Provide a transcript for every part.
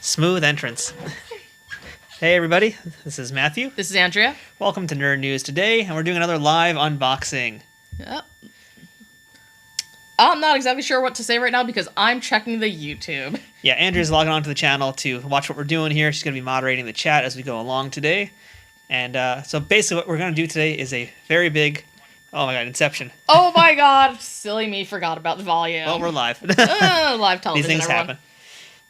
Smooth entrance. Hey everybody, this is Matthew. This is Andrea. Welcome to Nerd News today, and we're doing another live unboxing. Yep. I'm not exactly sure what to say right now because I'm checking the YouTube. Yeah, Andrea's logging onto the channel to watch what we're doing here. She's going to be moderating the chat as we go along today. And so basically what we're going to do today is a very big... Oh my god, Inception. Oh my god, silly me, forgot about the volume. Well, we're live. Live television, These things everyone. happen.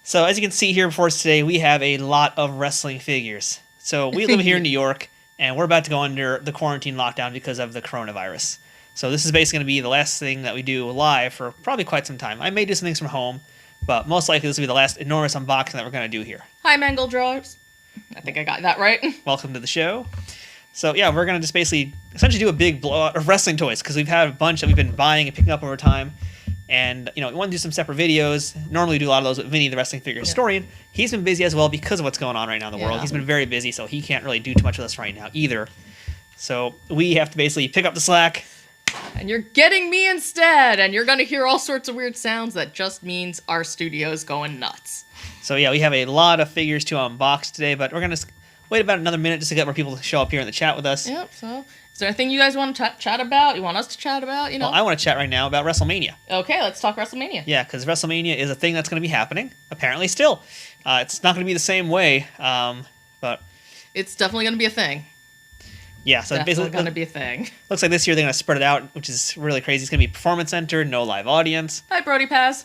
So as you can see here before us today, we have a lot of wrestling figures. So we live here in New York, and we're about to go under the quarantine lockdown because of the coronavirus. So this is basically going to be the last thing that we do live for probably quite some time. I may do some things from home, but most likely this will be the last enormous unboxing that we're going to do here. Hi, Mangle Drawers. I think I got that right. Welcome to the show. So yeah, we're going to just basically essentially do a big blowout of wrestling toys because we've had a bunch that we've been buying and picking up over time. And, you know, we want to do some separate videos. Normally we do a lot of those with Vinny, the wrestling figure historian. He's been busy as well because of what's going on right now in the world. He's been very busy, so he can't really do too much with us right now either. So we have to basically pick up the slack. And you're getting me instead, and you're going to hear all sorts of weird sounds. That just means our studio's going nuts. So yeah, we have a lot of figures to unbox today, but we're going to wait about another minute just to get more people to show up here in the chat with us. Yep, so is there anything you guys want to chat about? You want us to chat about, you know? Well, I want to chat right now about WrestleMania. Okay, let's talk WrestleMania. Yeah, because WrestleMania is a thing that's going to be happening, apparently still. It's not going to be the same way, but... It's definitely going to be a thing. Yeah, so Definitely basically... going to be a thing. Looks like this year they're going to spread it out, which is really crazy. It's going to be performance center, no live audience. Hi, Brody Paz.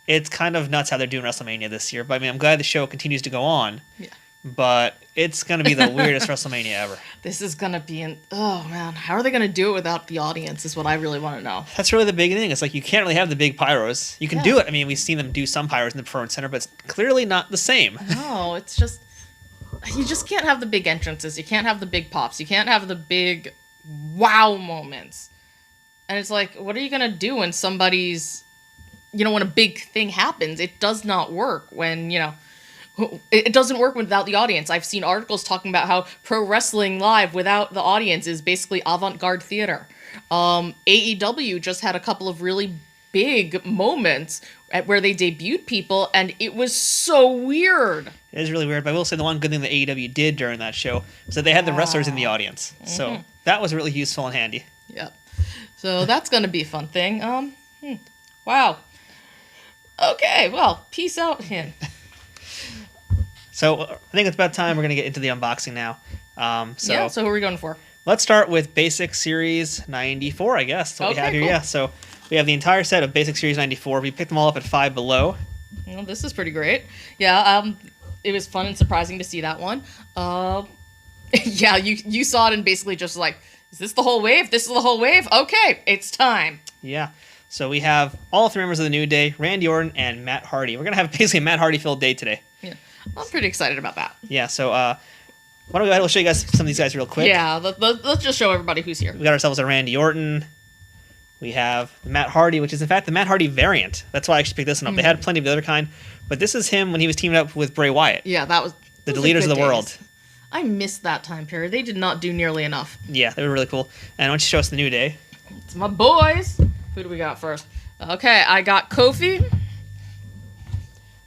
It's kind of nuts how they're doing WrestleMania this year, but I mean, I'm glad the show continues to go on. Yeah. But it's going to be the weirdest WrestleMania ever. This is going to be oh man, how are they going to do it without the audience is what I really want to know. That's really the big thing. It's like you can't really have the big pyros. You can do it. I mean, we've seen them do some pyros in the performance center, but it's clearly not the same. No, it's just, you just can't have the big entrances. You can't have the big pops. You can't have the big wow moments. And it's like, what are you going to do when somebody's, when a big thing happens? It does not work when, it doesn't work without the audience. I've seen articles talking about how pro wrestling live without the audience is basically avant-garde theater. AEW just had a couple of really big moments where they debuted people, and it was so weird. It is really weird, but I will say the one good thing that AEW did during that show was that they had the wrestlers in the audience. So that was really useful and handy. Yep. So that's going to be a fun thing. Wow. Okay, well, peace out, him. So I think it's about time we're going to get into the unboxing now. So who are we going for? Let's start with Basic Series 94, I guess. That's what we have here. Cool. Yeah, so we have the entire set of Basic Series 94. We picked them all up at Five Below. Well, this is pretty great. Yeah, it was fun and surprising to see that one. Yeah, you saw it and basically just like, is this the whole wave? This is the whole wave? Okay, it's time. Yeah. So we have all three members of the New Day, Randy Orton and Matt Hardy. We're going to have basically a Matt Hardy-filled day today. Yeah, I'm pretty excited about that. Yeah, so why don't we go ahead and show you guys some of these guys real quick. Yeah, let's just show everybody who's here. We got ourselves a Randy Orton. We have the Matt Hardy, which is in fact the Matt Hardy variant. That's why I actually picked this one up. They had plenty of the other kind, but this is him when he was teaming up with Bray Wyatt. Yeah, that was... The Deleters of the World. I missed that time period. They did not do nearly enough. Yeah, they were really cool. And why don't you show us the New Day? It's my boys. Who do we got first? Okay, I got Kofi.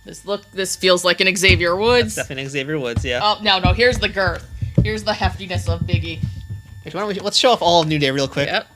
This feels like an Xavier Woods. That's definitely an Xavier Woods, yeah. Oh, no, here's the girth. Here's the heftiness of Biggie. Let's show off all of New Day real quick. Yep.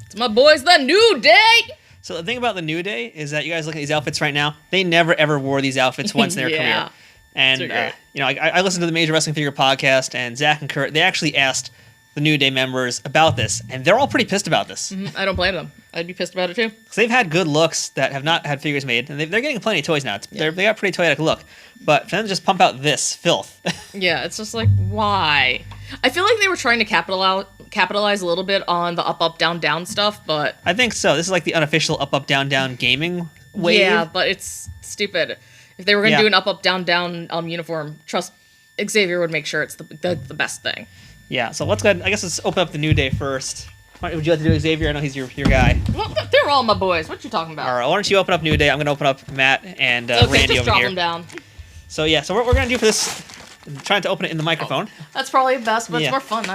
It's my boys, the New Day! So the thing about the New Day is that you guys look at these outfits right now, they never ever wore these outfits once in their career. And, I listened to the Major Wrestling Figure podcast, and Zach and Kurt, they actually asked the New Day members about this, and they're all pretty pissed about this. I don't blame them. I'd be pissed about it too. Because they've had good looks that have not had figures made, and they're getting plenty of toys now. They got a pretty toyetic look. But for them to just pump out this filth. Yeah, it's just like, why? I feel like they were trying to capitalize a little bit on the up, down, down stuff, but... I think so. This is like the unofficial up, down, down gaming wave. Yeah, but it's stupid. If they were going to do an up, down, down uniform, trust Xavier would make sure it's the best thing. Yeah, so let's go ahead. I guess let's open up the New Day first. Would you like to do Xavier? I know he's your guy. Well, they're all my boys. What you talking about? All right, why don't you open up New Day? I'm going to open up Matt and okay, Randy just over drop here. them down. So yeah, so what we're going to do for this, I'm trying to open it in the microphone. That's probably the best, but it's more fun.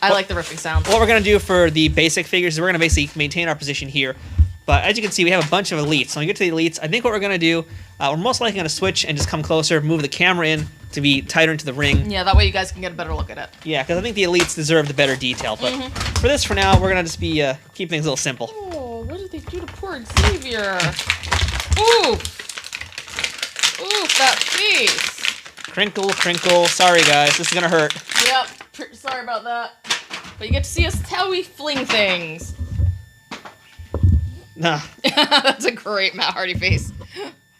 I like the ripping sound. What we're going to do for the basic figures is we're going to basically maintain our position here. But as you can see, we have a bunch of elites. So when we get to the elites, I think what we're going to do, we're most likely going to switch and just come closer, move the camera in to be tighter into the ring. Yeah, that way you guys can get a better look at it. Yeah, because I think the elites deserve the better detail. But for this, for now, we're going to just be keep things a little simple. Oh, what did they do to poor Xavier? Ooh! Ooh, that face! Crinkle, crinkle. Sorry, guys. This is going to hurt. Yep, sorry about that. But you get to see us how we fling things. Nah. That's a great Matt Hardy face.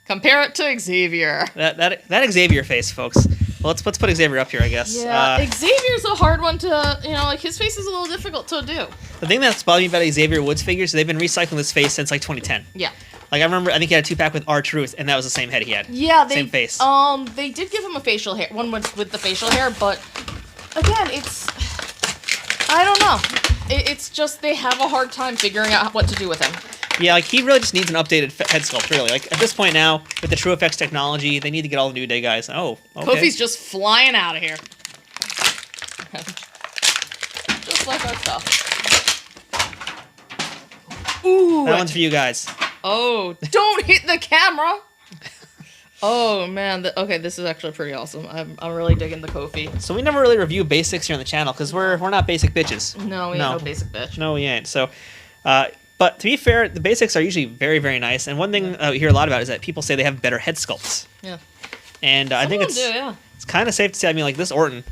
Compare it to Xavier. That Xavier face, folks. Well, let's put Xavier up here, I guess. Yeah, Xavier's a hard one to, like his face is a little difficult to do. The thing that's bothering me about Xavier Woods figures is they've been recycling this face since like 2010. Yeah. Like I remember, I think he had a 2-pack with R-Truth, and that was the same head he had. Yeah, same face. They did give him a facial hair, one with the facial hair, but again, I don't know. It's just they have a hard time figuring out what to do with him. Yeah, like he really just needs an updated head sculpt, really. Like at this point now, with the True Effects technology, they need to get all the New Day guys. Oh, okay. Kofi's just flying out of here. Just like our stuff. Ooh. That one's for you guys. Oh, don't hit the camera. Oh man, okay, this is actually pretty awesome. I'm really digging the Kofi. So we never really review basics here on the channel because we're not basic bitches. No, we ain't no basic bitch. No, we ain't. So, but to be fair, the basics are usually very, very nice. And one thing we hear a lot about is that people say they have better head sculpts. Yeah. And I think it's kind of safe to say. I mean, like this Orton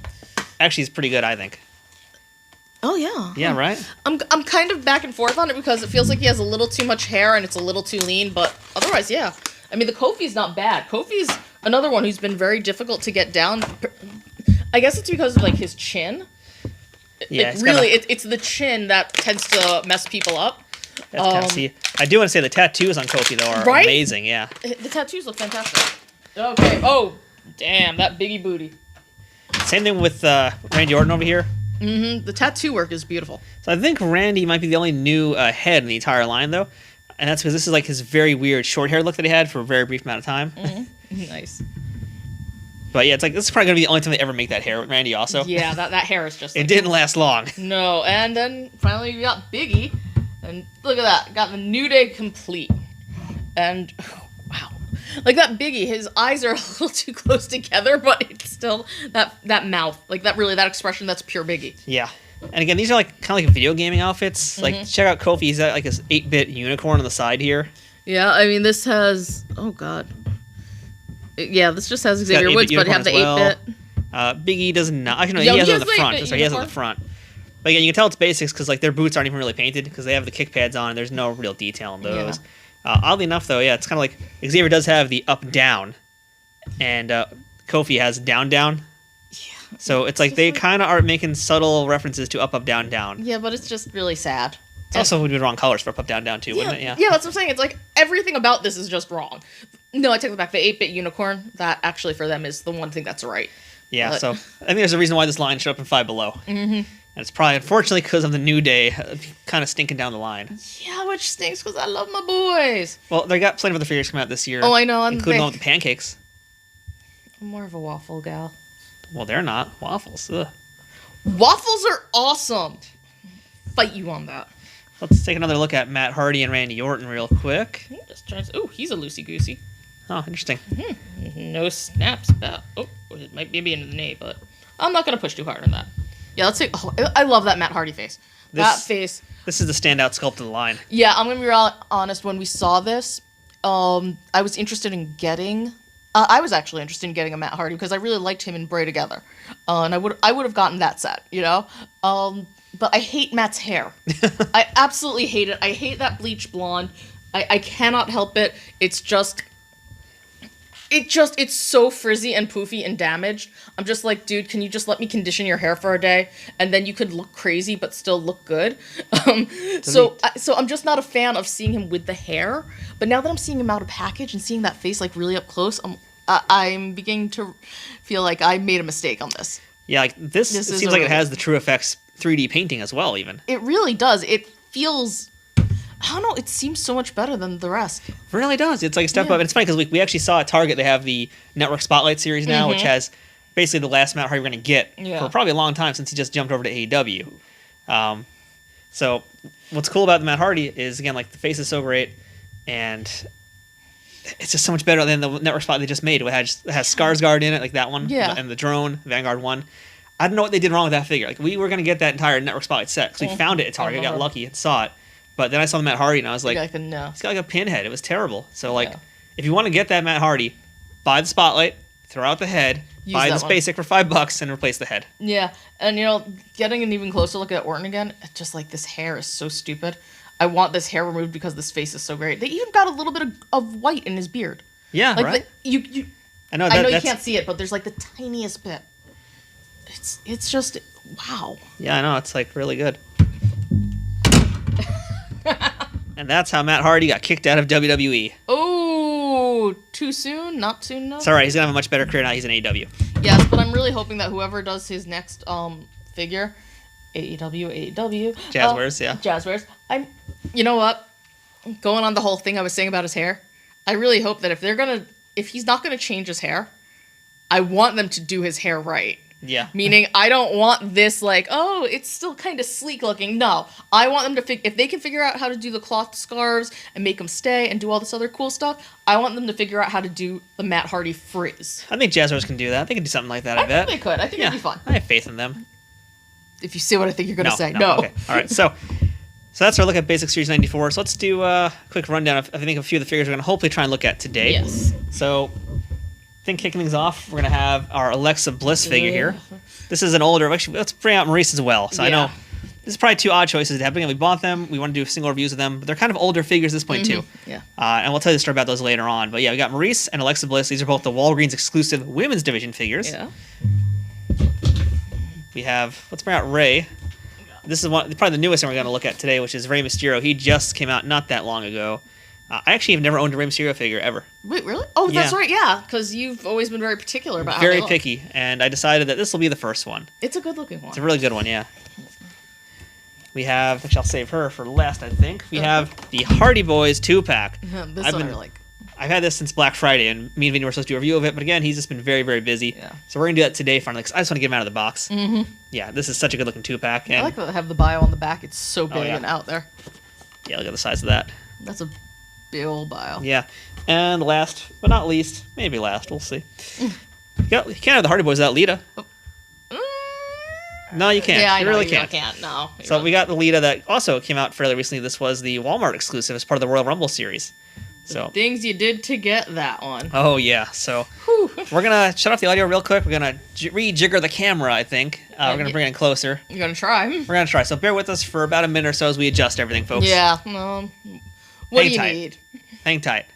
actually is pretty good. I think. Oh yeah. Yeah. Right. I'm kind of back and forth on it because it feels like he has a little too much hair and it's a little too lean, but otherwise, yeah. I mean, the Kofi's not bad. Kofi's another one who's been very difficult to get down. I guess it's because of like his chin. Yeah, it's the chin that tends to mess people up. See, I do want to say the tattoos on Kofi though are amazing. Yeah. The tattoos look fantastic. Okay. Oh, damn, that biggie booty. Same thing with Randy Orton over here. Mm-hmm. The tattoo work is beautiful. So I think Randy might be the only new head in the entire line though. And that's because this is like his very weird short hair look that he had for a very brief amount of time. Mm-hmm. Nice. But yeah, it's like this is probably gonna be the only time they ever make that hair with Randy. Also. Yeah, that hair is just. It didn't last long. No, and then finally we got Biggie, and look at that, got the New Day complete, and wow, like that Biggie, his eyes are a little too close together, but it's still that mouth, like that expression, that's pure Biggie. Yeah. And again, these are like kind of like video gaming outfits. Mm-hmm. Like check out Kofi. He's got like his 8-bit unicorn on the side here. Yeah, I mean this has yeah, this just has Xavier Woods, but it has the 8-bit. Big E does not. Actually, no, he has it on the front. That's right, he has it on the front. But again, you can tell it's basics because like their boots aren't even really painted because they have the kick pads on. And there's no real detail in those. Yeah. Oddly enough, though, yeah, it's kind of like Xavier does have the up down, and Kofi has down down. Yeah. So it's like they kind of are making subtle references to up down down. Yeah, but it's just really sad. It's also would be the wrong colors for up down down too, wouldn't it? Yeah. Yeah, that's what I'm saying. It's like everything about this is just wrong. No, I take it back. The 8-bit unicorn, that actually for them is the one thing that's right. Yeah, so I think there's a reason why this line showed up in Five Below. Mm-hmm. And it's probably, unfortunately, because of the New Day kind of stinking down the line. Yeah, which stinks because I love my boys. Well, they got plenty of other figures coming out this year. Oh, I know. Including one with the pancakes. I'm more of a waffle gal. Well, they're not. Waffles. Ugh. Waffles are awesome. Fight you on that. Let's take another look at Matt Hardy and Randy Orton real quick. He just tries. Oh, he's a loosey-goosey. Oh, interesting. Mm-hmm. No snaps about. Oh, it might be into the knee, but I'm not going to push too hard on that. Yeah, let's see. Oh, I love that Matt Hardy face. That face. This is the standout sculpt of the line. Yeah, I'm going to be real honest. When we saw this, I was interested in getting... I was actually interested in getting a Matt Hardy because I really liked him and Bray together. And I would have gotten that set, you know? But I hate Matt's hair. I absolutely hate it. I hate that bleach blonde. I cannot help it. It's so frizzy and poofy and damaged. I'm just like, dude, can you just let me condition your hair for a day? And then you could look crazy but still look good. So I'm just not a fan of seeing him with the hair. But now that I'm seeing him out of package and seeing that face like really up close, I'm beginning to feel like I made a mistake on this. Yeah, like this seems like it has the True Effects 3D painting as well, even. It really does. It feels... I don't know, it seems so much better than the rest. It really does. It's like a step up. And it's funny because we actually saw at Target, they have the Network Spotlight series now, which has basically the last Matt Hardy we're going to get for probably a long time since he just jumped over to AEW. So what's cool about the Matt Hardy is, again, like, the face is so great, and it's just so much better than the network spot they just made. It has Skarsgård in it, like that one, Yeah. and the drone, Vanguard one. I don't know what they did wrong with that figure. Like, we were going to get that entire network spotlight set, because we found it at Target. I got lucky and saw it. But then I saw the Matt Hardy, and I was like, no. he's got like a pinhead. It was terrible. So, like, Yeah. if you want to get that Matt Hardy, buy the spotlight, throw out the head, buy this basic for $5, and replace the head. Yeah, and getting an even closer look at Orton again, it's just like this hair is so stupid. I want this hair removed because this face is so great. They even got a little bit of white in his beard. Yeah, like right. I know you can't see it, but there's like the tiniest bit. It's just wow. Yeah, I know, it's like really good. And that's how Matt Hardy got kicked out of WWE. Oh, too soon? Not soon enough? It's all right. He's going to have a much better career now. He's in AEW. Yes, but I'm really hoping that whoever does his next figure, AEW. Jazzwares, yeah. Jazzwares. You know what? Going on the whole thing I was saying about his hair, I really hope that if he's not gonna change his hair, I want them to do his hair right. Yeah. Meaning, I don't want this like, oh, it's still kind of sleek looking. No, I want them to if they can figure out how to do the cloth scarves and make them stay and do all this other cool stuff, I want them to figure out how to do the Matt Hardy frizz. I think Jazzwares can do that. They can do something like that, I bet. think they could. I think it'd be fun. I have faith in them. If you see what I think you're going to say. No. Okay. All right. So that's our look at Basic Series 94. So let's do a quick rundown of, I think, a few of the figures we're going to hopefully try and look at today. Yes. So I think kicking things off, we're going to have our Alexa Bliss figure here. This is an older, actually, let's bring out Maurice as well. So I know this is probably two odd choices to have. Again, we bought them. We want to do single reviews of them. But they're kind of older figures at this point, too. Yeah. And we'll tell you the story about those later on. But yeah, we got Maurice and Alexa Bliss. These are both the Walgreens exclusive women's division figures. Yeah. We have, let's bring out Rey. This is probably the newest one we're going to look at today, which is Rey Mysterio. He just came out not that long ago. I actually have never owned a Rey Mysterio figure ever. Wait, really? Oh, that's right, yeah, because you've always been very particular about very picky, and I decided that this will be the first one. It's a good-looking one. It's a really good one, yeah. We have, which I'll save her for last, I think. We have the Hardy Boyz 2-pack. This one I like. I've had this since Black Friday, and me and Vinny were supposed to do a review of it, but again, he's just been very, very busy. Yeah. So we're going to do that today finally, because I just want to get him out of the box. Mm-hmm. Yeah, this is such a good-looking 2-pack. I like that they have the bio on the back. It's so big and out there. Yeah, look at the size of that. That's a big old bio. Yeah. And last, but not least, maybe last, we'll see. You can't have the Hardy Boyz without Lita. No, you can't. Yeah, I you know, really you can't. Can't. No. So we got the Lita that also came out fairly recently. This was the Walmart exclusive as part of the Royal Rumble series. So things you did to get that one. Oh yeah. So we're gonna shut off the audio real quick. We're gonna rejigger the camera. I think we're gonna bring it in closer. You're gonna try. We're gonna try. So bear with us for about a minute or so as we adjust everything, folks. Yeah. What do you tight. need? Hang tight.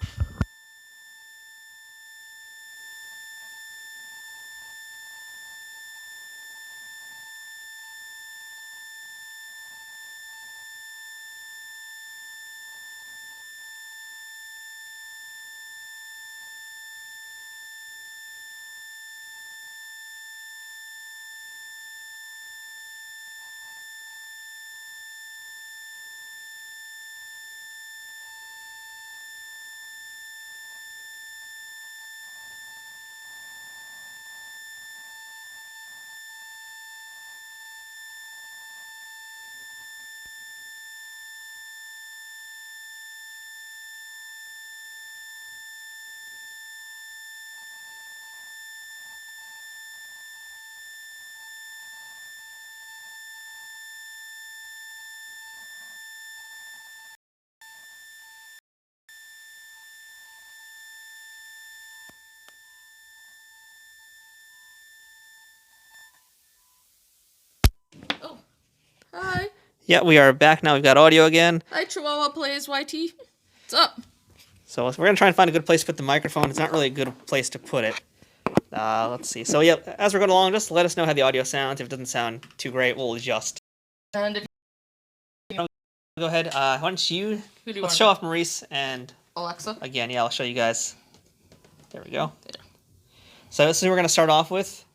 Hi. Yeah, we are back now. We've got audio again. Hi, Chihuahua Plays YT. What's up? So we're going to try and find a good place to put the microphone. It's not really a good place to put it. Let's see. So, yeah, as we're going along, just let us know how the audio sounds. If it doesn't sound too great, we'll adjust. And if Go ahead. Why don't you... Let's show off Maurice and... Alexa? Again, yeah, I'll show you guys. There we go. There. So this is who we're going to start off with.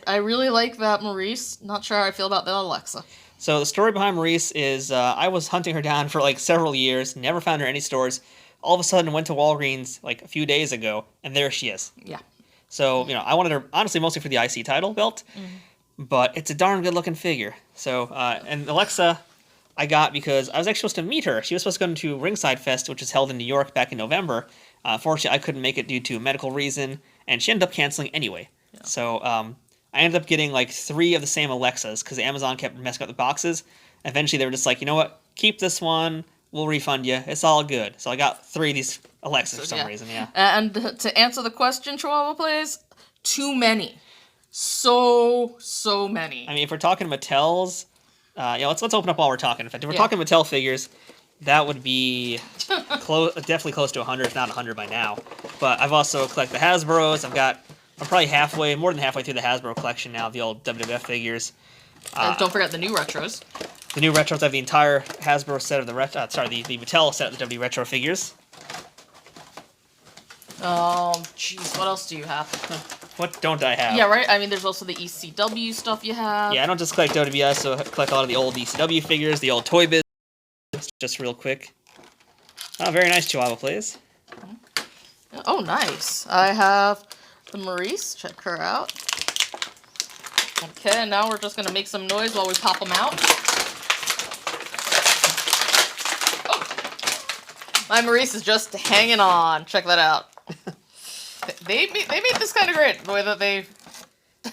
I really like that Maurice. Not sure how I feel about that Alexa. So the story behind Maurice is I was hunting her down for like several years, never found her in any stores. All of a sudden went to Walgreens like a few days ago, and there she is. Yeah. So, I wanted her, honestly, mostly for the IC title belt. Mm-hmm. but it's a darn good looking figure. So, and Alexa, I got because I was actually supposed to meet her. She was supposed to go to Ringside Fest, which is held in New York back in November. Fortunately, I couldn't make it due to a medical reason, and she ended up canceling anyway. Yeah. So, I ended up getting like 3 of the same Alexas because Amazon kept messing up the boxes. Eventually, they were just like, you know what? Keep this one. We'll refund you. It's all good. So I got 3 of these Alexas for some reason. Yeah. And to answer the question, Chihuahua Plays, too many. So many. I mean, if we're talking Mattels, let's open up while we're talking. In fact, if we're talking Mattel figures, that would be definitely close to 100, if not 100 by now. But I've also collected the Hasbros. I'm probably more than halfway through the Hasbro collection now of the old WWF figures. Don't forget the new retros. The new retros, I have the entire Hasbro set of the Mattel set of the W Retro figures. Jeez, what else do you have? What don't I have? Yeah, right? I mean, there's also the ECW stuff you have. Yeah, I don't just collect WWF, so I collect a lot of the old ECW figures, the old Toy Biz, just real quick. Oh, very nice, Chihuahua Plays. Oh, nice. I have the Maurice. Check her out. Okay, now we're just going to make some noise while we pop them out. Oh. My Maurice is just hanging on. Check that out. They made this kind of great, the way that they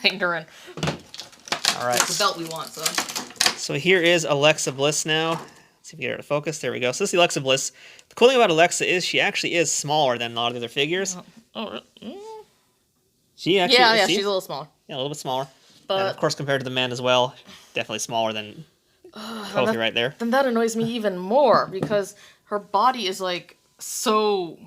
hanged her in. All right. It's the belt we want, so. So here is Alexa Bliss now. Let's see if we get her to focus. There we go. So this is Alexa Bliss. The cool thing about Alexa is she actually is smaller than a lot of the other figures. She actually yeah, she's a little smaller. Yeah, a little bit smaller. But and of course, compared to the men as well, definitely smaller than Kofi right there. Then that annoys me even more because her body is like so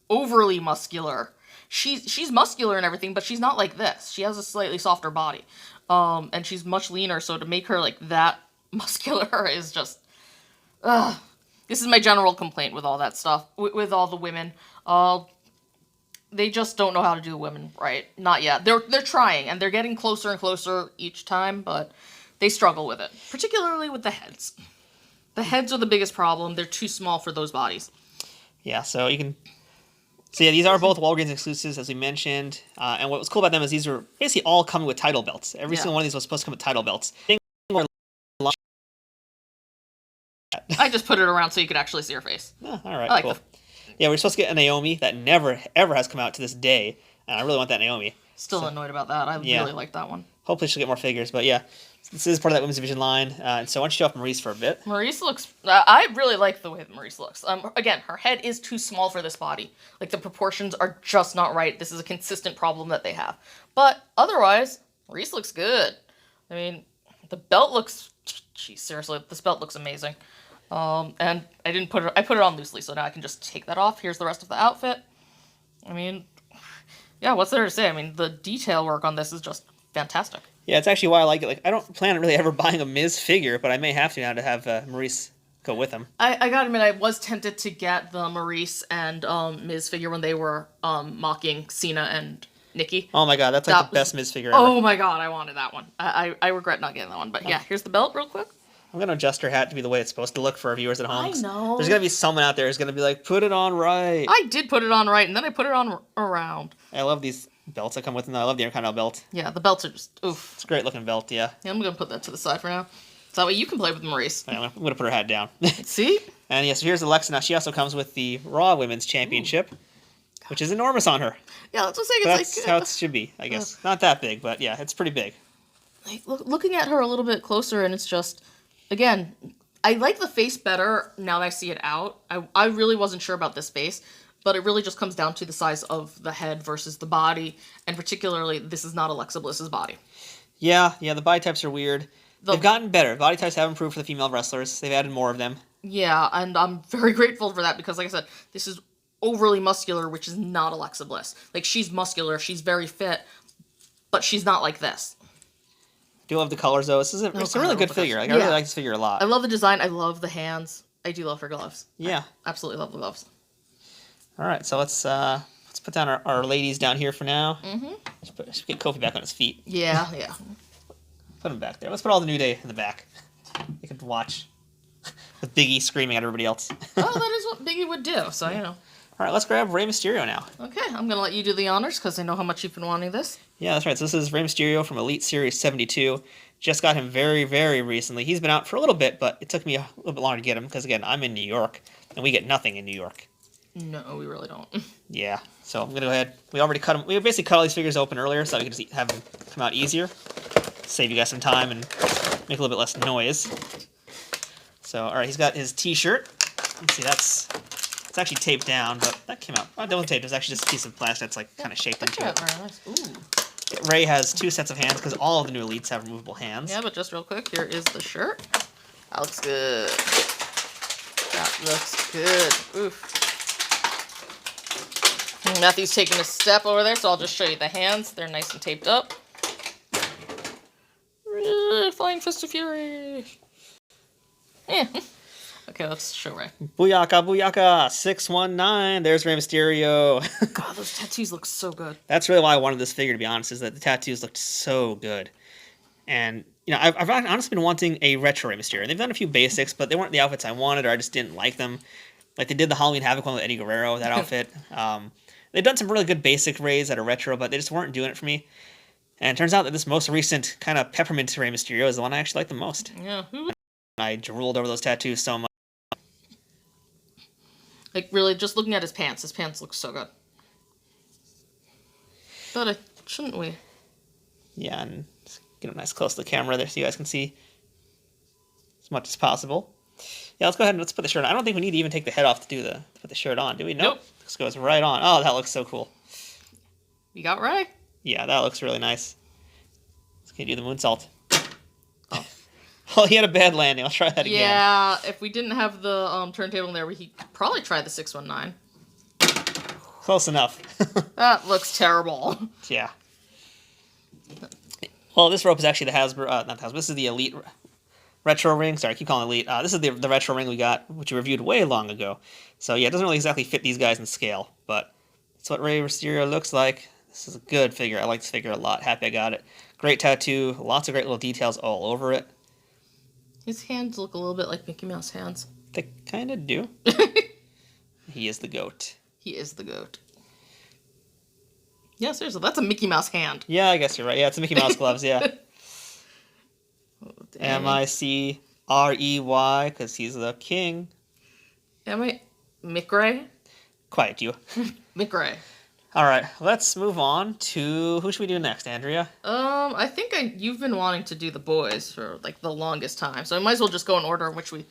overly muscular. She's muscular and everything, but she's not like this. She has a slightly softer body, and she's much leaner. So to make her like that muscular is just, this is my general complaint with all that stuff with all the women. They just don't know how to do women right. Not yet. They're trying, and they're getting closer and closer each time, but they struggle with it, particularly with the heads. The heads are the biggest problem. They're too small for those bodies. Yeah, so you can. So yeah, these are both Walgreens exclusives, as we mentioned. And what was cool about them is these were basically all coming with title belts. Every single one of these was supposed to come with title belts. I just put it around so you could actually see her face. Oh, all right, cool. Yeah, we're supposed to get a Naomi that never, ever has come out to this day. And I really want that Naomi. Still annoyed about that. I really like that one. Hopefully she'll get more figures. But yeah, this is part of that women's division line. And so why don't you show off Maurice for a bit? Maurice looks... I really like the way that Maurice looks. Again, her head is too small for this body. Like, the proportions are just not right. This is a consistent problem that they have. But otherwise, Maurice looks good. I mean, the belt looks... Jeez, seriously, this belt looks amazing. And I put it on loosely, so now I can just take that off. Here's the rest of the outfit. I mean, yeah, what's there to say? I mean, the detail work on this is just fantastic. Yeah, it's actually why I like it. Like, I don't plan on really ever buying a Miz figure, but I may have to now to have Maurice go with him. I gotta admit, I was tempted to get the Maurice and Miz figure when they were mocking Cena and Nikki. Oh my god, that's like the best Miz figure ever. Oh my god, I wanted that one. I regret not getting that one, but yeah, here's the belt real quick. I'm going to adjust her hat to be the way it's supposed to look for our viewers at home. I know. There's going to be someone out there who's going to be like, put it on right. I did put it on right, and then I put it on around. I love these belts that come with them. I love the Intercontinental belt. Yeah, the belts are just, oof. It's a great looking belt, yeah. Yeah, I'm going to put that to the side for now. So that way you can play with Maurice. I'm going to put her hat down. See? And yeah, so here's Alexa. Now, she also comes with the Raw Women's Championship, which is enormous on her. Yeah, that's what I'm saying. That's how it should be, I guess. Not that big, but yeah, it's pretty big. Like, looking at her a little bit closer, and it's just, again... I like the face better now that I see it out. I really wasn't sure about this face, but it really just comes down to the size of the head versus the body, and particularly, this is not Alexa Bliss's body. Yeah, the body types are weird. They've gotten better. Body types have improved for the female wrestlers. They've added more of them. Yeah, and I'm very grateful for that, because like I said, this is overly muscular, which is not Alexa Bliss. Like, she's muscular, she's very fit, but she's not like this. Do love the colors though. It's a really good figure. Like, I really like this figure a lot. I love the design. I love the hands. I do love her gloves. Yeah, I absolutely love the gloves. All right, so let's put down our ladies down here for now. Let's get Kofi back on his feet. Yeah. Put him back there. Let's put all the New Day in the back. You can watch with Big E screaming at everybody else. Oh, that is what Big E would do. So you know. All right, let's grab Rey Mysterio now. Okay, I'm going to let you do the honors because I know how much you've been wanting this. Yeah, that's right. So this is Rey Mysterio from Elite Series 72. Just got him very, very recently. He's been out for a little bit, but it took me a little bit longer to get him because, again, I'm in New York, and we get nothing in New York. No, we really don't. Yeah, so I'm going to go ahead. We already cut him. We basically cut all these figures open earlier so we could just have them come out easier. Save you guys some time and make a little bit less noise. So, all right, he's got his T-shirt. Let's see, it's actually taped down, but that came out. Oh, it wasn't taped. It was actually just a piece of plastic that's like kind of shaped into it. Very nice. Ooh. Rey has 2 sets of hands because all of the new elites have removable hands. Yeah, but just real quick, here is the shirt. That looks good. That looks good. Oof. Matthew's taking a step over there, so I'll just show you the hands. They're nice and taped up. Flying Fist of Fury. Yeah. Okay, let's show Rey. Booyaka, booyaka, 619. There's Rey Mysterio. God, those tattoos look so good. That's really why I wanted this figure, to be honest, is that the tattoos looked so good. And, you know, I've honestly been wanting a retro Rey Mysterio. They've done a few basics, but they weren't the outfits I wanted, or I just didn't like them. Like, they did the Halloween Havoc one with Eddie Guerrero, that outfit. They've done some really good basic Reys that are retro, but they just weren't doing it for me. And it turns out that this most recent kind of peppermint Rey Mysterio is the one I actually like the most. Yeah. I drooled over those tattoos so much. Like, really, just looking at his pants look so good. But shouldn't we? Yeah, and get him nice close to the camera there so you guys can see as much as possible. Yeah, let's go ahead and let's put the shirt on. I don't think we need to even take the head off to put the shirt on, do we? Nope. This goes right on. Oh, that looks so cool. You got Rey? Yeah, that looks really nice. Let's do the moonsault. Oh. Oh, he had a bad landing. I'll try that again. Yeah, if we didn't have the turntable in there, we could probably try the 619. Close enough. That looks terrible. Yeah. Well, this rope is actually the Hasbro, not the Hasbro, this is the Elite retro ring. Sorry, I keep calling it Elite. This is the retro ring we got, which we reviewed way long ago. So yeah, it doesn't really exactly fit these guys in scale, but it's what Rey Mysterio looks like. This is a good figure. I like this figure a lot. Happy I got it. Great tattoo. Lots of great little details all over it. His hands look a little bit like Mickey Mouse hands. They kind of do. He is the goat. He is the goat. Yeah, seriously, that's a Mickey Mouse hand. Yeah, I guess you're right. Yeah, it's a Mickey Mouse gloves, yeah. Oh, Micrey, because he's the king. McRae? Quiet, you. McRae. All right, let's move on to... Who should we do next, Andrea? I think you've been wanting to do the boys for, like, the longest time, so I might as well just go in order in which we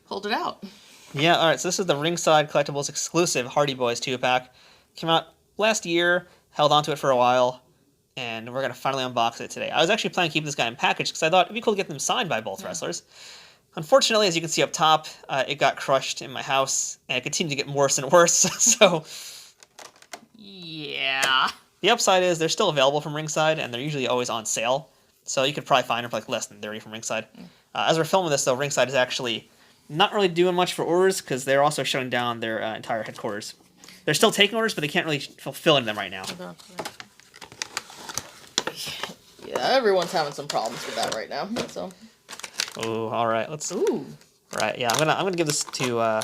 pulled it out. Yeah, all right, so this is the Ringside Collectibles exclusive Hardy Boyz 2-pack. Came out last year, held onto it for a while, and we're going to finally unbox it today. I was actually planning to keep this guy in package because I thought it'd be cool to get them signed by both wrestlers. Unfortunately, as you can see up top, it got crushed in my house, and it continued to get worse and worse, so... Yeah. The upside is they're still available from Ringside, and they're usually always on sale, so you could probably find them for like less than 30 from Ringside. As we're filming this, though, Ringside is actually not really doing much for orders because they're also shutting down their entire headquarters. They're still taking orders, but they can't really fulfill into them right now. Yeah, everyone's having some problems with that right now. So. Oh, all right. Let's. Ooh. Right. Yeah, I'm gonna give this to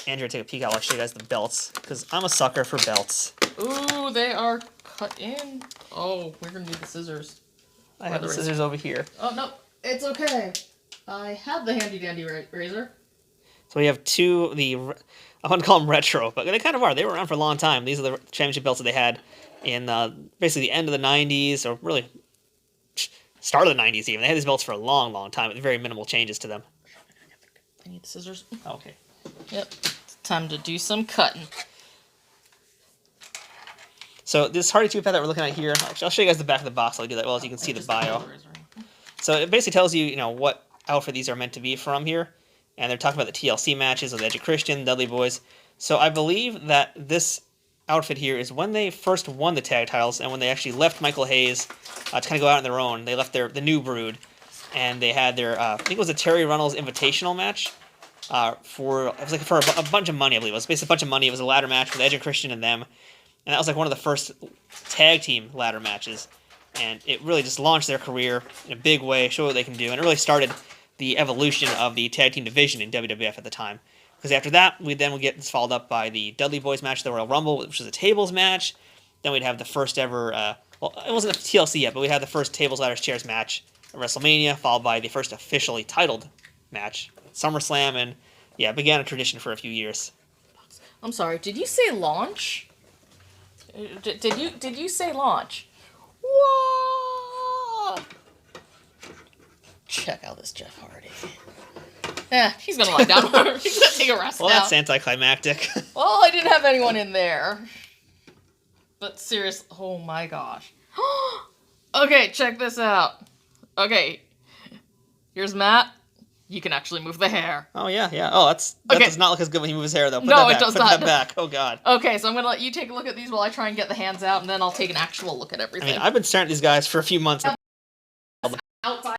Andrea to take a peek. I'll show you guys the belts because I'm a sucker for belts. Ooh, they are cut in. Oh, we're gonna need the scissors. I have the scissors over here. Oh no, it's okay. I have the handy dandy razor. So we have two. I want to call them retro, but they kind of are. They were around for a long time. These are the championship belts that they had in basically the end of the 90s, or really start of the 90s even. They had these belts for a long, long time with very minimal changes to them. I need the scissors. Okay. Yep. It's time to do some cutting. So this Hardy 2-pack that we're looking at here, actually, I'll show you guys the back of the box. I'll do that well as you can see the bio. So it basically tells you, what outfit these are meant to be from here. And they're talking about the TLC matches with Edge of Christian, Dudley Boys. So I believe that this outfit here is when they first won the tag titles and when they actually left Michael Hayes to kind of go out on their own. They left the New Brood, and they had their I think it was a Terry Runnels Invitational match for a bunch of money. I believe it was basically a bunch of money. It was a ladder match with Edge of Christian and them, and that was like one of the first tag team ladder matches. And it really just launched their career in a big way, showed what they can do, and it really started the evolution of the tag team division in WWF at the time. Because after that, we then would get this followed up by the Dudley Boys match, the Royal Rumble, which was a tables match. Then we'd have the first ever, well, it wasn't a TLC yet, but we had the first tables, ladders, chairs match at WrestleMania, followed by the first officially titled match at SummerSlam, and yeah, it began a tradition for a few years. I'm sorry, did you say launch? Did you say launch? Whoa! Check out this Jeff Hardy. Yeah, he's gonna lie down. He's gonna take a rest Well, now. that's anticlimactic. Well, I didn't have anyone in there. But seriously, oh my gosh. Okay, check this out. Okay, here's Matt. You can actually move the hair. Oh, yeah. Oh, that does not look as good when he moves his hair, though. Put No, that back. it does Put not. that back. Oh, God. Okay, so I'm gonna let you take a look at these while I try and get the hands out, and then I'll take an actual look at everything. I mean, I've been staring at these guys for a few months now. Outside.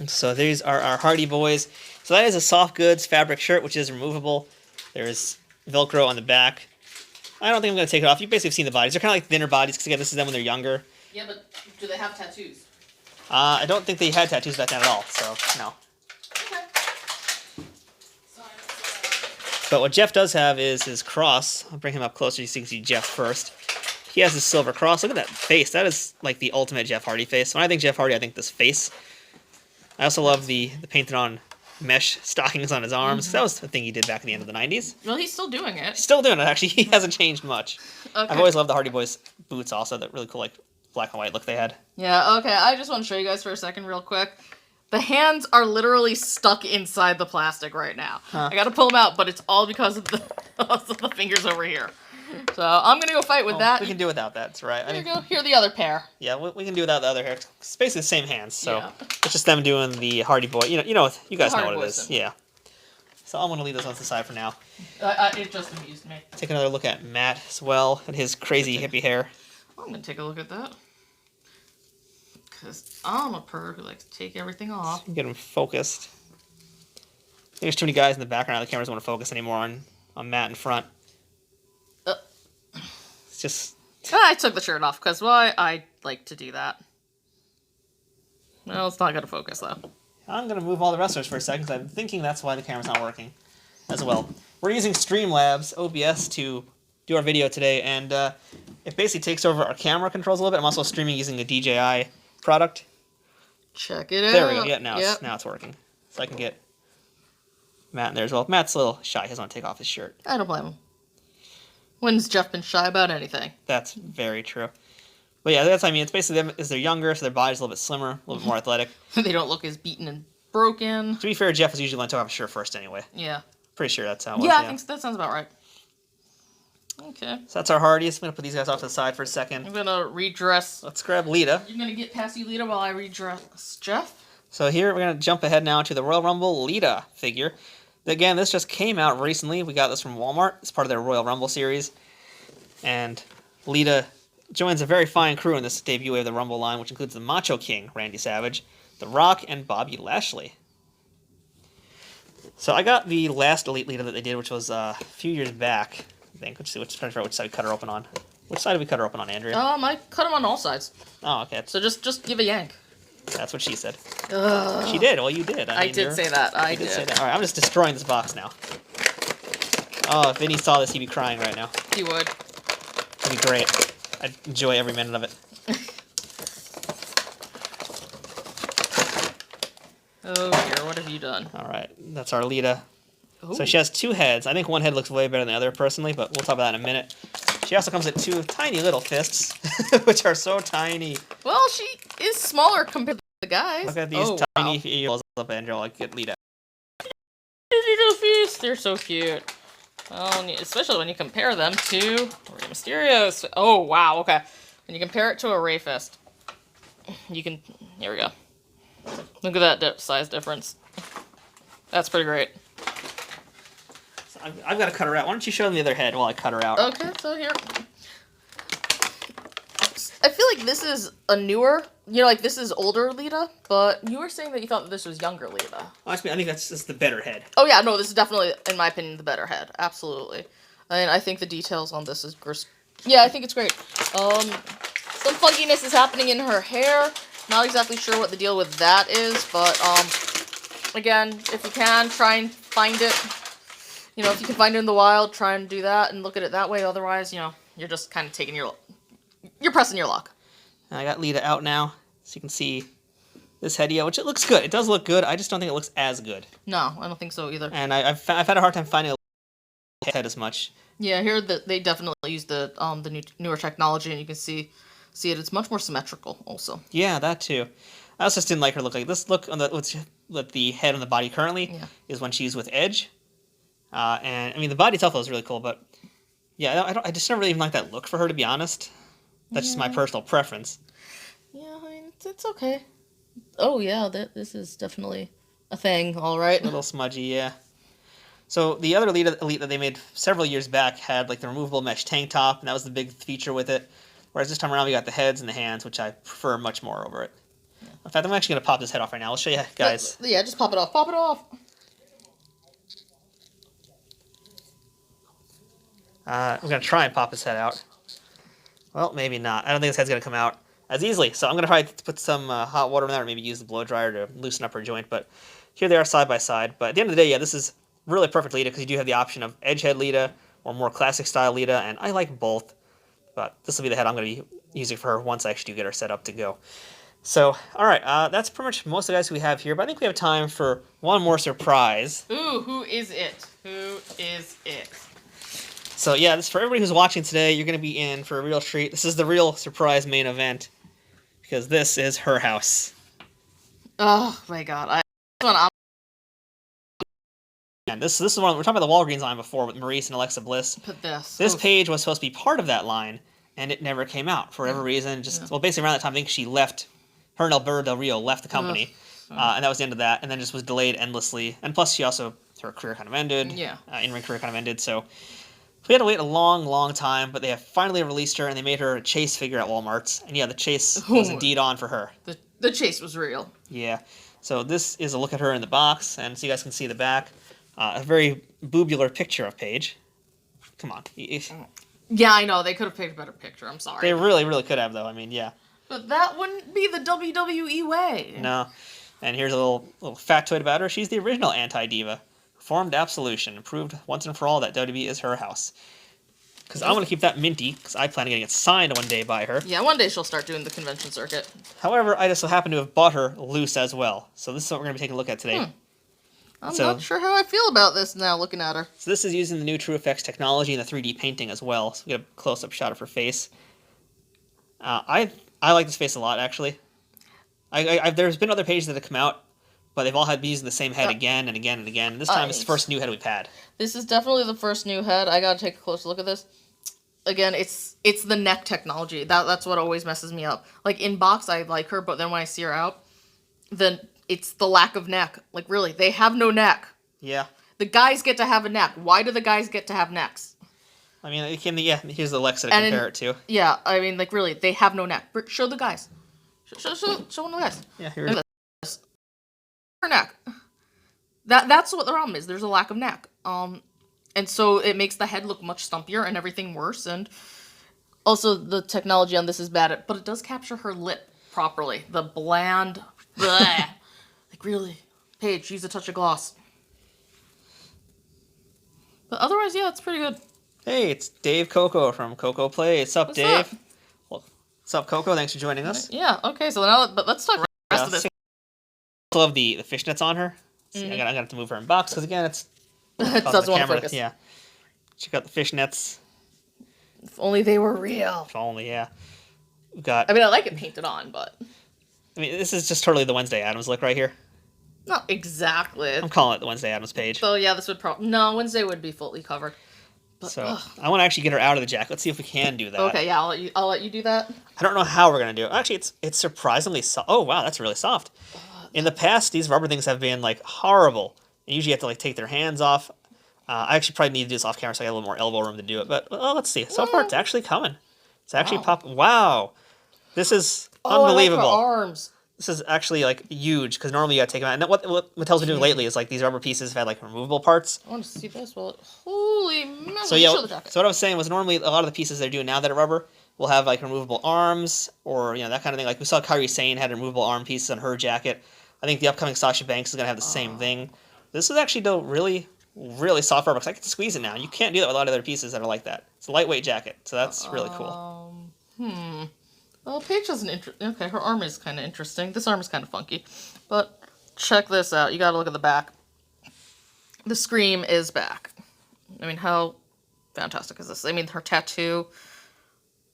So these are our Hardy Boys. So that is a soft goods fabric shirt, which is removable. There's Velcro on the back. I don't think I'm going to take it off. You basically have seen the bodies. They're kind of like thinner bodies, because again, this is them when they're younger. Yeah, but do they have tattoos? I don't think they had tattoos back then at all, so no. Okay. But what Jeff does have is his cross. I'll bring him up closer so you can see Jeff first. He has his silver cross. Look at that face. That is like the ultimate Jeff Hardy face. When I think Jeff Hardy, I think this face. I also love the painted on mesh stockings on his arms. That was the thing he did back at the end of the 90s. Well, he's still doing it. Still doing it, actually. He hasn't changed much. Okay. I've always loved the Hardy Boys boots also. That really cool, like, black and white look they had. Yeah, okay. I just want to show you guys for a second real quick. The hands are literally stuck inside the plastic right now. Huh. I gotta pull them out, but it's all because of the fingers over here. So I'm gonna go fight with that. We can do without that, that's right. Here you go. Here are the other pair. Yeah, we can do without the other hair. It's basically the same hands, so Yeah. it's just them doing the Hardy Boy. You guys know Hardy what it Boys is. thing. Yeah. So I'm gonna leave those on the side for now. It just amused me. Take another look at Matt as well and his crazy hippie hair. I'm gonna take a look at that. Because I'm a perv who likes to take everything off. Get him focused. There's too many guys in the background. The cameras don't want to focus anymore on Matt in front. It's just... I took the shirt off because, well, I like to do that. Well, it's not gonna focus though. I'm going to move all the wrestlers for a second because I'm thinking that's why the camera's not working as well. We're using Streamlabs OBS to do our video today, and it basically takes over our camera controls a little bit. I'm also streaming using a DJI product. Check it out. There we go. Yeah, now Yep. it's working. So I can get Matt in there as well. Matt's a little shy. He doesn't want to take off his shirt. I don't blame him. When's Jeff been shy about anything? That's very true. But yeah, that's, I mean, it's basically them as they're younger, so their body's a little bit slimmer, a little bit more athletic. They don't look as beaten and broken. To be fair, Jeff is usually going to take off his shirt first anyway. Yeah. Pretty sure that's how it was. Yeah, I think that sounds about right. Okay. So that's our Hardys. I'm going to put these guys off to the side for a second. I'm gonna redress. Let's grab Lita. You're gonna get past you, Lita, while I redress Jeff? So here we're going to jump ahead now to the Royal Rumble Lita figure. Again, this just came out recently. We got this from Walmart. It's part of their Royal Rumble series. And Lita joins a very fine crew in this debut of the Rumble line, which includes the Macho King, Randy Savage, The Rock, and Bobby Lashley. So I got the last Elite Lita that they did, which was a few years back, I think. Let's see which side we cut her open on. Which side did we cut her open on, Andrea? I cut them on all sides. Oh, okay. So just give a yank. That's what she said. Ugh. She did. Well, you did. I did say that. I did. Say that. All right, I'm just destroying this box now. Oh, if Vinny saw this, he'd be crying right now. He would. It'd be great. I'd enjoy every minute of it. Oh dear, what have you done? All right, that's our Lita. Ooh. So she has two heads. I think one head looks way better than the other personally, but we'll talk about that in a minute. She also comes with two tiny little fists, which are so tiny. Well, she is smaller compared to the guys. Look at these tiny wow. heels up, Andrew. Like get Lita. They're so cute. Especially when you compare them to Rey Mysterio's. Oh, wow, okay. When you compare it to a Rey fist, you can... Here we go. Look at that size difference. That's pretty great. So I've got to cut her out. Why don't you show them the other head while I cut her out? Okay, so here. I feel like this is a newer... this is older Lita, but you were saying that you thought that this was younger Lita. Honestly, I think that's just the better head. Oh yeah, no, this is definitely, in my opinion, the better head. Absolutely. And I think the details on this is... Yeah, I think it's great. Some funkiness is happening in her hair. Not exactly sure what the deal with that is, but again, if you can, try and find it. You know, if you can find it in the wild, try and do that and look at it that way. Otherwise, you know, you're just kind of taking you're pressing your luck. And I got Lita out now, so you can see this head, which it looks good. It does look good. I just don't think it looks as good. No, I don't think so either. And I've had a hard time finding a head as much. Yeah, here they definitely use the newer technology, and you can see it. It's much more symmetrical, also. Yeah, that too. I also just didn't like her look like this. Look on the head on the body currently is when she's with Edge. And I mean, the body itself was really cool, but yeah, I just never really even like that look for her, to be honest. That's just my personal preference. Yeah, I mean, it's okay. Oh yeah, this is definitely a thing. All right. A little smudgy, yeah. So the other Elite that they made several years back had like the removable mesh tank top, and that was the big feature with it. Whereas this time around we got the heads and the hands, which I prefer much more over it. Yeah. In fact, I'm actually going to pop this head off right now. I'll show you guys. Yeah, just pop it off. Pop it off. I'm going to try and pop his head out. Well, maybe not. I don't think his head's going to come out as easily. So I'm going to try to put some hot water in there, or maybe use the blow dryer to loosen up her joint. But here they are side by side. But at the end of the day, yeah, this is really perfect Lita because you do have the option of edge head Lita or more classic style Lita, and I like both. But this will be the head I'm going to be using for her once I actually do get her set up to go. So, all right, that's pretty much most of the guys we have here. But I think we have time for one more surprise. Ooh, who is it? Who is it? So yeah, this for everybody who's watching today, you're going to be in for a real treat. This is the real surprise main event because this is her house. Oh my god! And this is one we're talking about the Walgreens line before with Maurice and Alexa Bliss. Put this. This page was supposed to be part of that line, and it never came out for whatever reason. Well, basically around that time, I think she left. Her and Alberto Del Rio left the company, and that was the end of that. And then just was delayed endlessly. And plus, her career kind of ended. Yeah. In-ring career kind of ended. So we had to wait a long, long time. But they have finally released her, and they made her a chase figure at Walmart's. And yeah, the chase was indeed on for her. The chase was real. Yeah. So this is a look at her in the box, and so you guys can see the back. A very boobular picture of Paige. Come on. Yeah, I know. They could have picked a better picture. I'm sorry. They really, really could have, though. I mean, yeah. But that wouldn't be the WWE way. No. And here's a little factoid about her. She's the original anti-diva. Formed Absolution. And proved once and for all that WWE is her house. Because I'm going to keep that minty, because I plan on getting it signed one day by her. Yeah, one day she'll start doing the convention circuit. However, I just so happen to have bought her loose as well. So this is what we're going to be taking a look at today. I'm not sure how I feel about this now, looking at her. So this is using the new TrueFX technology and the 3D painting as well. So we get a close-up shot of her face. I like this face a lot, actually. There's been other pages that have come out, but they've all had been using the same head again and again and again. And this time it's the first new head we've had. This is definitely the first new head. I gotta take a closer look at this. Again, it's the neck technology. That's what always messes me up. Like, in box, I like her, but then when I see her out, then it's the lack of neck. Like, really, they have no neck. Yeah. The guys get to have a neck. Why do the guys get to have necks? I mean, here's the Alexa to compare it to. Yeah, I mean, like, really, they have no neck. Show the guys. Show one of the guys. Yeah, here's her neck. That's what the problem is. There's a lack of neck. And so it makes the head look much stumpier and everything worse. And also, the technology on this is bad, but it does capture her lip properly. The bland... bleh. Like, really, Paige, use a touch of gloss. But otherwise, yeah, it's pretty good. Hey, it's Dave Coco from Coco Play. What's up, Dave? Up? Well, what's up, Coco? Thanks for joining us. Yeah, okay, so now let's talk the rest of this. I love the fishnets on her. See, I got to move her in box, because again, it doesn't want to focus. Yeah. Check out the fishnets. If only they were real. If only, yeah. I mean, I like it painted on, but... I mean, this is just totally the Wednesday Addams look right here. Not exactly. I'm calling it the Wednesday Addams page. So yeah, this would probably... No, Wednesday would be fully covered. But, so, I want to actually get her out of the jacket. Let's see if we can do that. Okay, yeah, I'll let you do that. I don't know how we're going to do it. Actually, it's surprisingly soft. Oh, wow, that's really soft. In the past, these rubber things have been, like, horrible. And usually you have to, like, take their hands off. I actually probably need to do this off camera so I got a little more elbow room to do it. But, let's see. So far, it's actually coming. It's actually popping. Wow. This is unbelievable. I like her arms. This is actually, like, huge, because normally you gotta take them out. And what Mattel's been doing lately is, like, these rubber pieces have had, like, removable parts. I want to see this. Well, holy man. So, yeah, so what I was saying was normally a lot of the pieces they're doing now that are rubber, will have like removable arms or that kind of thing. Like we saw Kairi Sane had removable arm pieces on her jacket. I think the upcoming Sasha Banks is gonna have the same thing. This is actually though really really soft rubber because I can squeeze it now. You can't do that with a lot of other pieces that are like that. It's a lightweight jacket, so that's really cool. Well, Paige has an okay, her arm is kind of interesting. This arm is kind of funky. But check this out. You gotta look at the back. The Scream is back. I mean, how fantastic is this? I mean, her tattoo.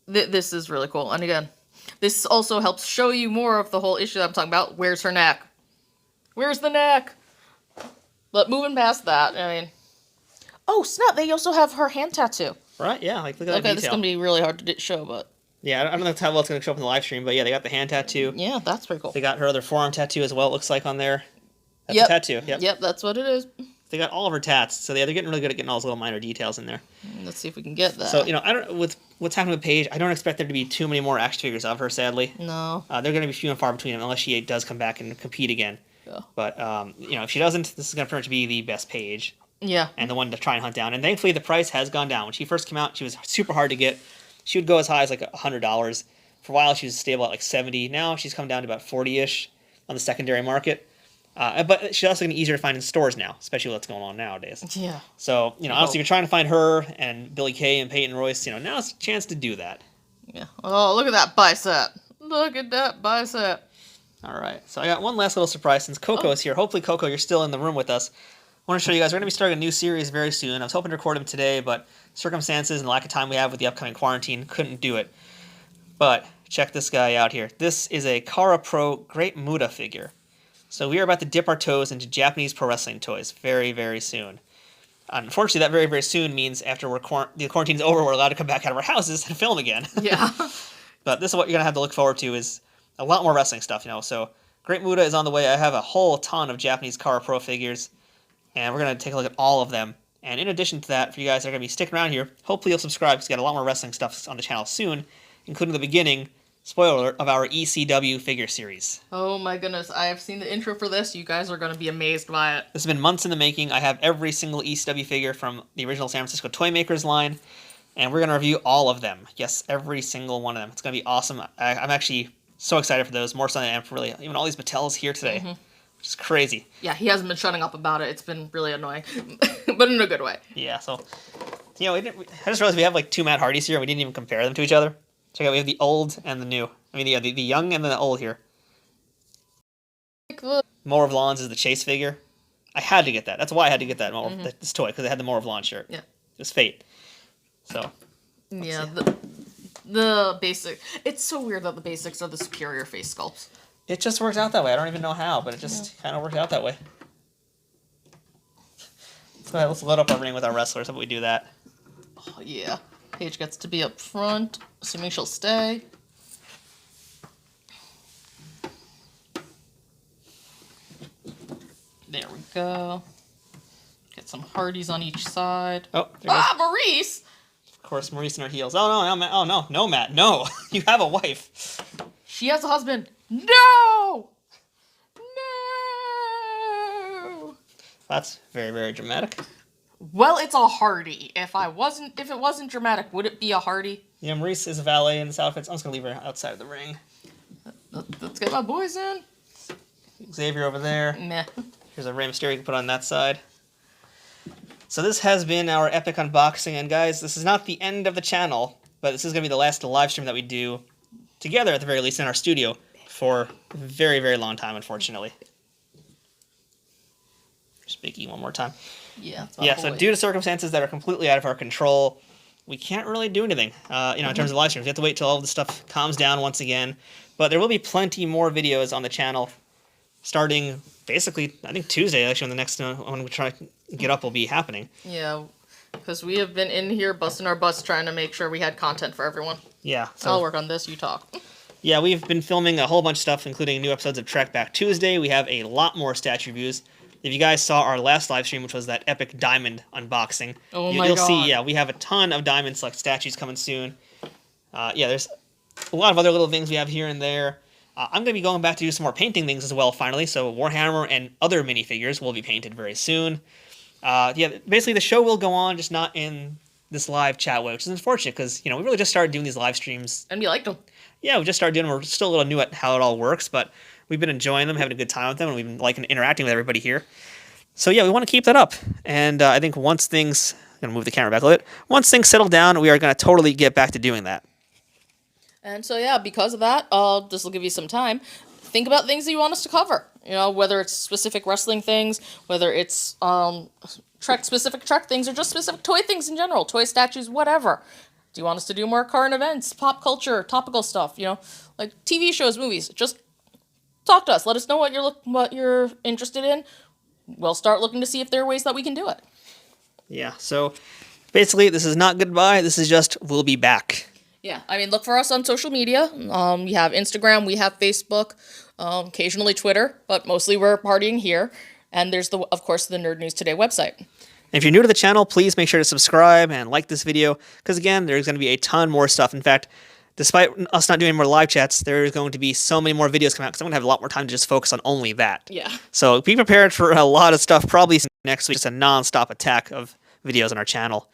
This is really cool. And again, this also helps show you more of the whole issue that I'm talking about. Where's her neck? Where's the neck? But moving past that, I mean... Oh, snap! They also have her hand tattoo. Right, yeah, like look at that detail. This is going to be really hard to show, but... Yeah, I don't know how well it's going to show up in the live stream, but yeah, they got the hand tattoo. Yeah, that's pretty cool. They got her other forearm tattoo as well, it looks like, on there. That's a tattoo, Yep, that's what it is. They got all of her tats, so they're getting really good at getting all those little minor details in there. Let's see if we can get that. So, I don't... With what's happening with Paige, I don't expect there to be too many more action figures of her, sadly. No. They're going to be few and far between them, unless she does come back and compete again. Yeah. But, if she doesn't, this is going to pretty much be the best Paige. Yeah. And the one to try and hunt down. And thankfully, the price has gone down. When she first came out, she was super hard to get. She would go as high as like $100. For a while, she was stable at like $70. Now, she's come down to about $40-ish on the secondary market. But she's also going to be easier to find in stores now, especially what's going on nowadays. Yeah. So, honestly, if you're trying to find her and Billie Kay and Peyton Royce, now's a chance to do that. Yeah. Oh, look at that bicep. Look at that bicep. All right. So I got one last little surprise since Coco is here. Hopefully, Coco, you're still in the room with us. I want to show you guys, we're going to be starting a new series very soon. I was hoping to record them today, but circumstances and lack of time we have with the upcoming quarantine couldn't do it. But check this guy out here. This is a Kara Pro Great Muta figure. So we are about to dip our toes into Japanese pro wrestling toys very, very soon. Unfortunately, that very, very soon means after the quarantine is over, we're allowed to come back out of our houses and film again. Yeah. But this is what you're going to have to look forward to is a lot more wrestling stuff, So Great Muta is on the way. I have a whole ton of Japanese Kara Pro figures. And we're going to take a look at all of them. And in addition to that, for you guys that are going to be sticking around here, hopefully you'll subscribe because we got a lot more wrestling stuff on the channel soon, including the beginning, spoiler alert, of our ECW figure series. Oh my goodness, I have seen the intro for this. You guys are going to be amazed by it. This has been months in the making. I have every single ECW figure from the original San Francisco Toy Makers line, and we're going to review all of them. Yes, every single one of them. It's going to be awesome. I'm actually so excited for those, more so than I am for really even all these Mattels here today. Mm-hmm. Which is crazy. Yeah, he hasn't been shutting up about it. It's been really annoying, but in a good way. Yeah, so, I just realized we have like two Matt Hardys here, and we didn't even compare them to each other. Check out, we have the old and the new. I mean, the young and the old here. More of Lawns is the Chase figure. I had to get that. That's why I had to get that this toy, because it had the More of Lawn shirt. Yeah. It was fate. So. Yeah, the basic. It's so weird that the basics are the superior face sculpts. It just works out that way. I don't even know how, but it just kind of worked out that way. So let's load up our ring with our wrestlers. How about we do that? Oh, yeah. Paige gets to be up front, assuming she'll stay. There we go. Get some Hardy's on each side. Oh, Maurice! Of course, Maurice in her heels. No, Matt, no. You have a wife. She has a husband. No! No! That's very, very dramatic. Well, it's a Hardy. If it wasn't dramatic, would it be a Hardy? Yeah, Maurice is a valet in this outfit. So I'm just gonna leave her outside of the ring. Let's get my boys in. Xavier over there. Meh. Here's a Rey Mysterio you can put on that side. So this has been our epic unboxing, and guys, this is not the end of the channel, but this is gonna be the last live stream that we do together, at the very least, in our studio for a very, very long time, unfortunately. Just Big E one more time. Yeah. So due to circumstances that are completely out of our control, we can't really do anything, in terms of live streams. We have to wait till all this stuff calms down once again. But there will be plenty more videos on the channel starting basically, I think Tuesday, actually, when the next one we try to get up will be happening. Yeah, because we have been in here busting our butts trying to make sure we had content for everyone. Yeah. So, I'll work on this, you talk. Yeah, we've been filming a whole bunch of stuff, including new episodes of Trek Back Tuesday. We have a lot more statue reviews. If you guys saw our last live stream, which was that epic diamond unboxing, you'll see, we have a ton of diamond select statues coming soon. There's a lot of other little things we have here and there. I'm going to be going back to do some more painting things as well, finally. So Warhammer and other minifigures will be painted very soon. Basically the show will go on, just not in this live chat way, which is unfortunate because, we really just started doing these live streams. And we liked them. Yeah, we just started doing them. We're still a little new at how it all works, but we've been enjoying them, having a good time with them, and we've been liking interacting with everybody here. So yeah, we want to keep that up. And I think once things, I'm going to move the camera back a little bit, once things settle down, we are going to totally get back to doing that. And so yeah, because of that, this will give you some time. Think about things that you want us to cover. Whether it's specific wrestling things, whether it's specific Trek things, or just specific toy things in general, toy statues, whatever. Do you want us to do more current events, pop culture, topical stuff? Like TV shows, movies. Just talk to us. Let us know what you're interested in. We'll start looking to see if there are ways that we can do it. Yeah. So basically, this is not goodbye. This is just we'll be back. Yeah, look for us on social media. We have Instagram, we have Facebook, occasionally Twitter, but mostly we're partying here. And there's, of course, the Nerd News Today website. And if you're new to the channel, please make sure to subscribe and like this video, because again, there's going to be a ton more stuff. In fact, despite us not doing any more live chats, there's going to be so many more videos coming out, because I'm going to have a lot more time to just focus on only that. Yeah. So be prepared for a lot of stuff, probably next week, just a non-stop attack of videos on our channel.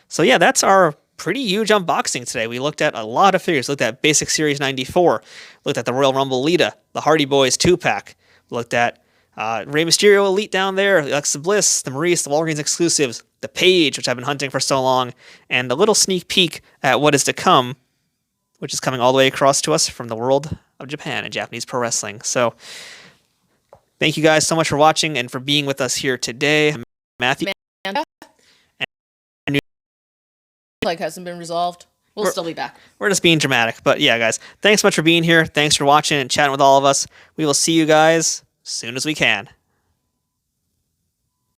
So yeah, that's our pretty huge unboxing today. We looked at a lot of figures. Looked at Basic Series 94. Looked at the Royal Rumble Lita, the Hardy Boyz 2-pack. Looked at Rey Mysterio Elite down there, Alexa Bliss, the Maurice, the Walgreens exclusives, the Page, which I've been hunting for so long, and the little sneak peek at what is to come, which is coming all the way across to us from the world of Japan and Japanese pro wrestling. So thank you guys so much for watching and for being with us here today. Matthew. Hasn't been resolved. We'll still be back. We're just being dramatic. But yeah, guys, thanks so much for being here. Thanks for watching and chatting with all of us. We will see you guys as soon as we can.